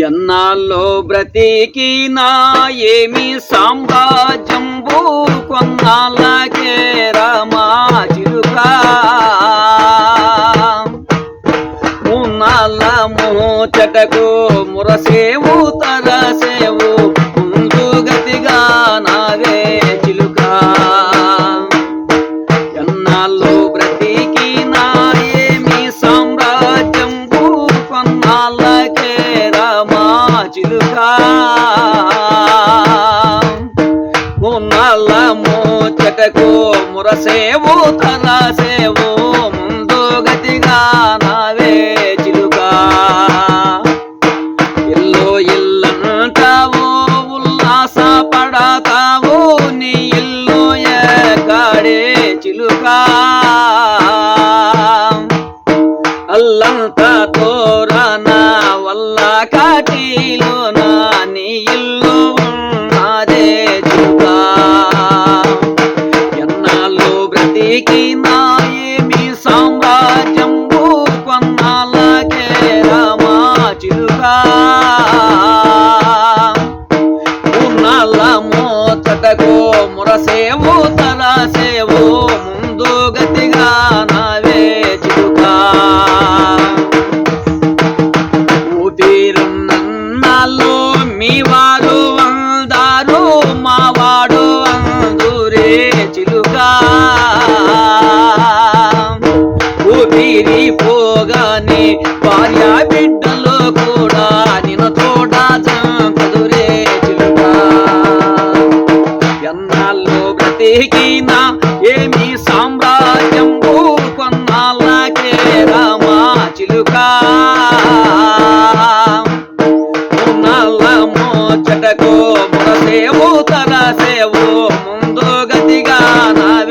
ఎన్నాళ్ళో బ్రతికినా ఏమి సామ్రాజ్యంబు కొన్నాళ్ళకే రామా చిలుకా మున్నాళ్ళ మోచటకు మురసేవు తరసేవు ముందు గతిగా నావే చిలుకా ఎన్నాళ్ళో బ్రతికినా ఏమి సామ్రాజ్యంబు కొన్నాళ్ళకే రామా చిలుకా మున్నాళ్ళ మోచటకు మురసేవు తరసేవు ముందు గతిగా నావే చిలుకా ఇల్లు ఇల్లంటావు ఉల్లాస పడతావు నీ ఇల్లు ఎక్కడే చిలుకా అల్లంత తోరన వల్ల కాటిలోన నీ ఇల్లు ఉన్నదే చిలుకా ఎన్నాళ్ళు బ్రతికినా ఏమి సామ్రాజ్యంబు కొన్నాళ్ళకే రామా చిలుకా ఉన్నాళ్ళ మోతటకు మురసేవు తరసేవు ముందు గతిగా నావే చిలుకా ఊపిరున్నన్నాళ్ళు మీ వారు అందారు మా వాడు అందూరే చిలుకా ఊపిరి పోగానే భార్య బిడ్డలు కూడా నిన్ను తోట చంపదురే చిలుకా ఎన్నాళ్ళు బ్రతికినా ఏమి సామ్రాజ్యంబు కొన్నాళ్ళకే రామా చిలుకా మున్నాళ్ళ మోచటకు మురసేవు తరసేవు ముందు గతిగా నావే